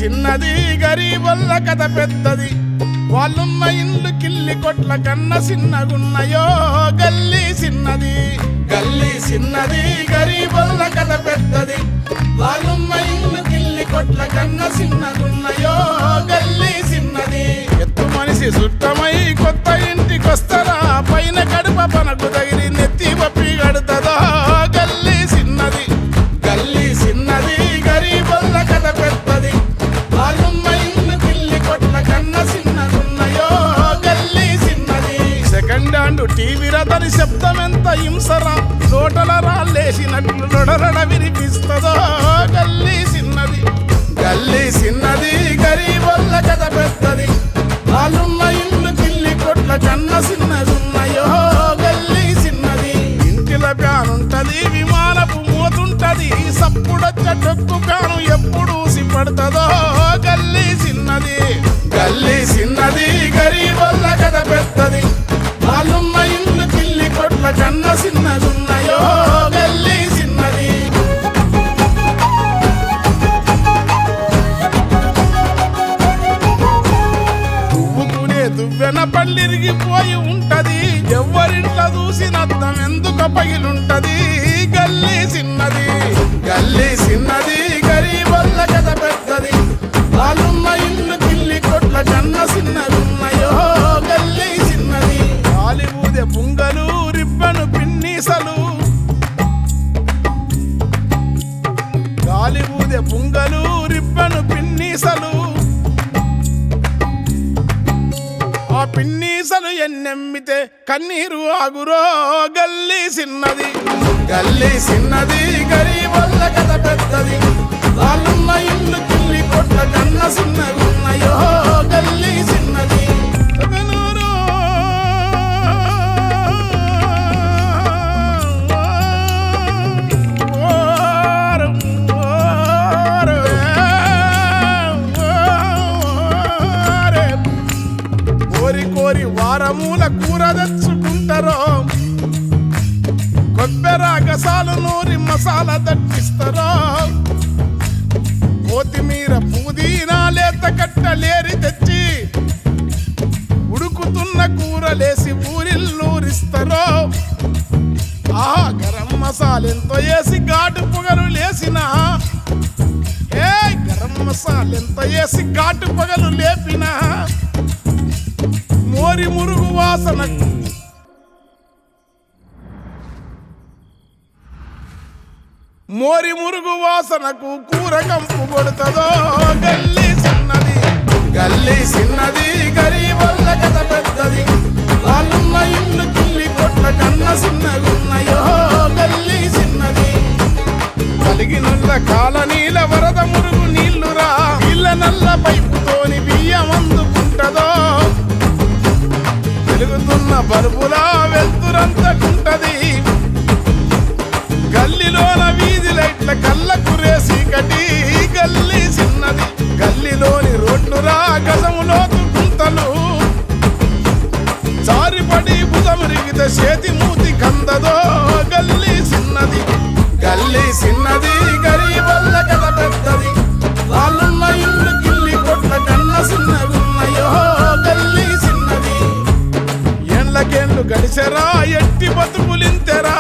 చిన్నది గరీబొల్ల కథ పెద్దది వాళ్ళున్న ఇల్లు కిల్లి కొట్ల కన్న చిన్నగున్నయో గల్లీ చిన్నది గరీబొల్ల కథ పెద్దది వాళ్ళున్న ఇల్లు కిల్లి కొట్ల కన్న చిన్నగున్నయో గల్లీ చిన్నది ఎత్తు మనిషి సుట్టమై కొత్త ఇంటికొస్తరా పైన కడుప పనకు తగిలి నెత్తి పప్పి గడుతుందో గల్లీ చిన్నది గరీబొల్ల కథ పెద్దది వాళ్ళున్న ఇల్లు కిల్లి కొట్ల కన్న చిన్నగున్నయో గల్లీ చిన్నది సెకండ్ హ్యాండ్ టీవీ రథని శబ్దం ఎంత హింసరా తోటల రాళ్ళేసినట్లు లొడరడ వినిపిస్తుందో గల్లీ చిన్నది గరీబొల్ల కథ పెద్దది వాళ్ళున్న ఇల్లు కిల్లి కొట్ల కన్న చిన్నగున్నయో గల్లీ చిన్నది ఇంటిల ప్యానుంటది విమానపు మోతుంటది సప్పుడొచ్చ డొక్కు కాను ఎప్పుడు సిపడుతుందో గల్లీ చిన్నది గరీబొల్ల కథ పెద్దది వాళ్ళున్న ఇల్లు కిల్లి కొట్ల కన్న చిన్నగున్నయో గల్లీ చిన్నది దువ్వెన పళ్ళిరిగిపోయి ఉంటది ఎవరింట్లో చూసినద్దం ఎందుకు పగిలుంటది గల్లీ చిన్నది గరీబొల్ల కథ పెద్దది వాళ్ళున్న ఇల్లు కిల్లి కొట్ల కన్న చిన్నగున్నయో గల్లీ చిన్నది హాలీవుడ్ పుంగలు రిబ్బను పిన్నీసలు హాలీవుడ్ పుంగలు రిబ్బను పిన్నీసలు ఆ పిన్నీసలు ఎన్నెమ్మితే కన్నీరు ఆగురో గల్లీ చిన్నది గరీబొల్ల కథ పెద్దది వాళ్ళున్న ఇల్లు కిల్లి కొట్ల కన్న చిన్నగున్నయో గల్లీ చిన్నది కోరి వారమూల కూర తెచ్చుకుంటారో కొబ్బెర గసాలు నూరి మసాలా దట్టిస్తారో కొత్తిమీర పుదీనా లేత కట్టలేరి తెచ్చి ఉడుకుతున్న కూరలేసి ఊరిల్లూరిస్తారో గరం మసాలా ఎంతో వేసి ఘాటు పొగలు లేసినా గరం మసాలా ఎంత వేసి ఘాటు పొగలు లేపినా మోరి మురుగు వాసనకు కూర కంపు కొడుతుందో గల్లీ చిన్నది గరీబొల్ల కథ పెద్దది వాళ్ళున్న ఇల్లు కిల్లి కొట్ల కన్న చిన్నగున్నయో గల్లీ చిన్నది కలిగినుల్ల కాలనీల వరద మురుగు నీళ్లురా ఇళ్ళ నల్ల పైపుతోని బియ్యం అందుకుంటదో వెలుగుతున్న బల్బులా వెళ్తురంతకుంటది గల్లీలోన వీధి లైట్ల కళ్ళకు రేసి కటి గల్లీ చిన్నది గల్లీలోని రోడ్లురా గజములోతు గుంతలు చారిపడి బుధమురిగితే చేతి మూతి కందదో గల్లీ చిన్నది గరీబొల్ల కథ పెద్దది వాళ్ళున్న ఇల్లు కిల్లి కొట్ల కన్న చిన్నగున్నయో గల్లీ చిన్నది ఏళ్ళకేళ్ళు గడిచెరా ఎట్టి బతుకులింతెరా